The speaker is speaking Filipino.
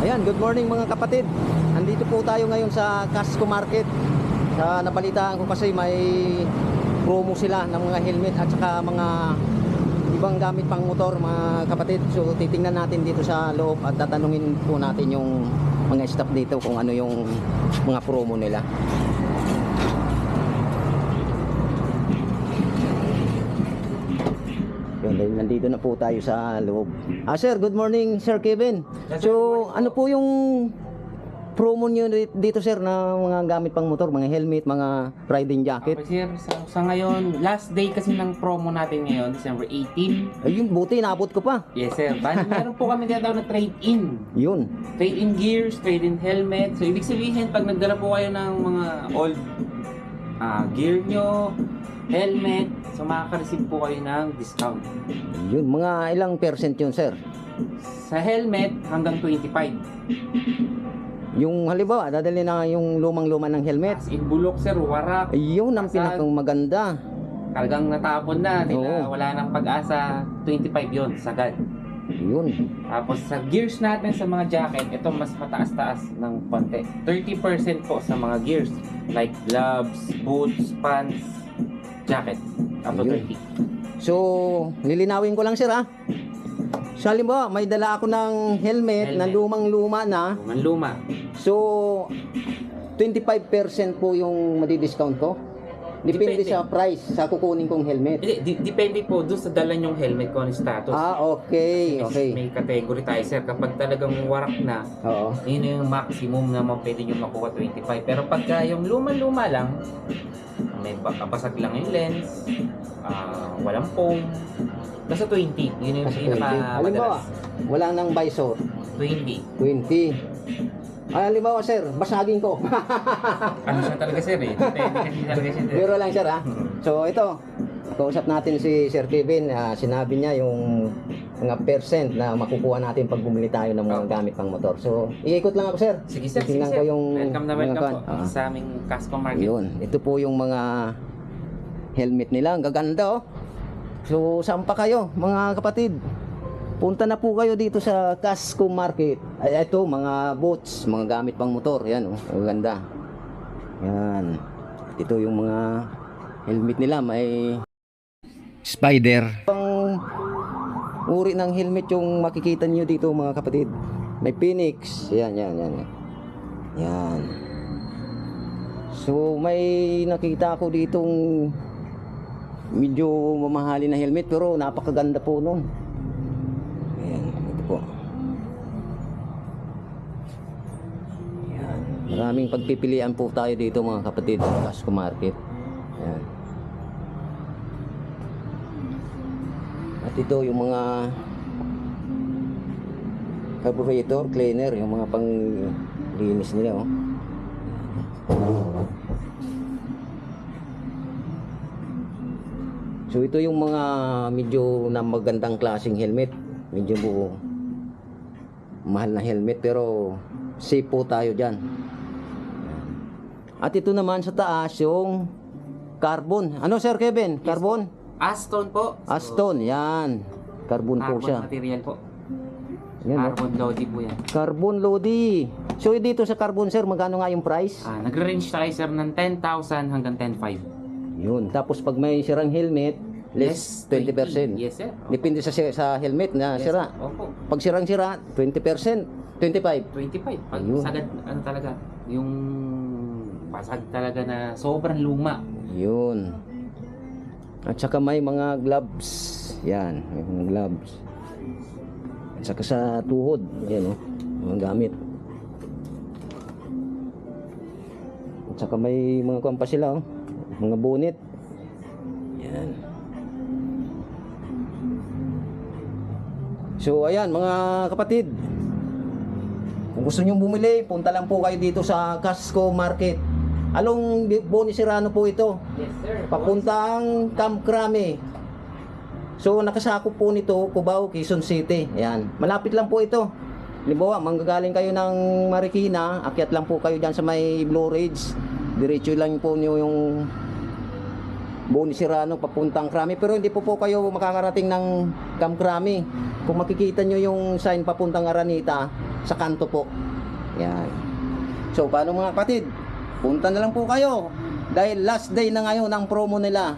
Ayan, good morning mga kapatid. Andito po tayo ngayon sa Casco Market. Nabalitaan ko kasi may promo sila ng mga helmet at saka mga ibang gamit pang motor mga kapatid. So titingnan natin dito sa loob at tatanungin po natin yung mga staff dito kung ano yung mga promo nila. Yun, nandito na po tayo sa loob. Sir, good morning Sir Kevin. So ano po yung promo nyo dito sir na mga gamit pang motor, mga helmet, mga riding jacket? Okay, sir. Sa ngayon, last day kasi ng promo natin ngayon, December 18. Ayun, buti naabot ko pa. Yes, sir. Bali, meron po kami tinatawag na trade-in. Yun. Trade-in gears, trade-in helmet. So, ibig sabihin, pag nagdala po kayo ng mga old gear nyo, helmet, so makaka-receive po kayo ng discount. Yun, mga ilang percent yun sir? Sa helmet, hanggang 25. Yung halimbawa, dadali na yung lumang-luma ng helmet. As in bulok, sir, warak. Ayun ang basag, pinakang maganda. Talagang natapon na, Oo. wala nang pag-asa, 25 yon sagad. Yun. Tapos sa gears natin sa mga jacket, ito mas mataas-taas ng konti. 30% po sa mga gears like gloves, boots, pants, jacket. Up to Ayun. 30. So, lilinawin ko lang sir ha. So, halimbawa, may dala ako ng helmet na Helmet. lumang-luma na. Luma. So, 25% po yung madi-discount ko? Depende Depende. sa price, sa kukunin kong helmet. Hindi, depende po doon sa dala nyong helmet kung ano yung status. Okay, okay. May category tayo, sir. Kapag talagang warak na, Oo. yun yung maximum naman pwede nyo makuha 25. Pero pagka yung luma-luma lang, may basag lang yung lens, walang foam, nasa 20. Yun yung Kasi 20. Halimbawa, pinakamadalas. wala nang visor, 20. 20. Halimbawa sir, basagin ko. Ano siya talaga, sir eh. Depende kasi talaga siya. Biro lang sir ha. So ito, kausap natin si Sir Kevin. Sinabi niya yung mga percent na makukuha natin pag bumili tayo ng mga gamit pang motor. So iikot lang ako sir. Sige, sir. Sige, Tingnan sir. ko yung Welcome na mga welcome kan. po sa aming Casco Market. Yun, ito po yung mga helmet nila. Ang gaganda oh. So saan pa kayo mga kapatid? Punta na po kayo dito sa Casco Market. Ay, ito, mga boots, mga gamit pang motor. Yan, oh, ang ganda. Yan. Ito yung mga helmet nila. May Spider. Pang uri ng helmet yung makikita niyo dito mga kapatid. May Phoenix. Yan, yan, yan. Yan. So, may nakita ako ditong medyo mamahalin na helmet pero napakaganda po nun. Ayan, ito po. Ayan. Maraming pagpipilian po tayo dito mga kapatid sa Casco Market. Ayan. At ito yung mga carburetor cleaner, yung mga pang linis nila oh. So ito yung mga medyo na magandang klaseng helmet. Medyo mahal na helmet pero safe po tayo dyan. At ito naman sa taas yung carbon. Ano Sir Kevin? Carbon? Aston po. So, Aston, yan. Carbon po carbon siya. material po. Yan, oh. Carbon Lodi po yan. Carbon Lodi. So dito sa carbon sir, magkano nga yung price? Nagre-range tayo, sir, ng 10,000 hanggang 10,500. Yun. Tapos pag may sirang helmet, less 20%. Yes, sir. Depende sa helmet na Yes, sira. sir. Opo. Pag sirang-sira, 20%, 25. 25. Pag Ayun. sagad, ano talaga, yung basag talaga na sobrang luma. Yun. At saka may mga gloves. Yan, may mga gloves. At saka sa tuhod, yan oh, mga gamit. At saka may mga kuwan pa sila oh, mga bonnet. Yan. So ayan mga kapatid, kung gusto nyo bumili, punta lang po kayo dito sa Casco Market. Along Boni Serrano po ito, Yes, sir. papuntang Camp Crame. So nakasakop po nito Cubao, Quezon City. Ayan, malapit lang po ito. Halimbawa, manggagaling kayo ng Marikina, akyat lang po kayo dyan sa may Blue Ridge. Diretso lang po nyo yung Boni Serrano papuntang Krami, pero hindi po kayo makakarating ng Camp Krami. Kung makikita nyo yung sign papuntang Aranita, sa kanto po. Yan. So paano mga kapatid, punta na lang po kayo dahil last day na ngayon ang promo nila.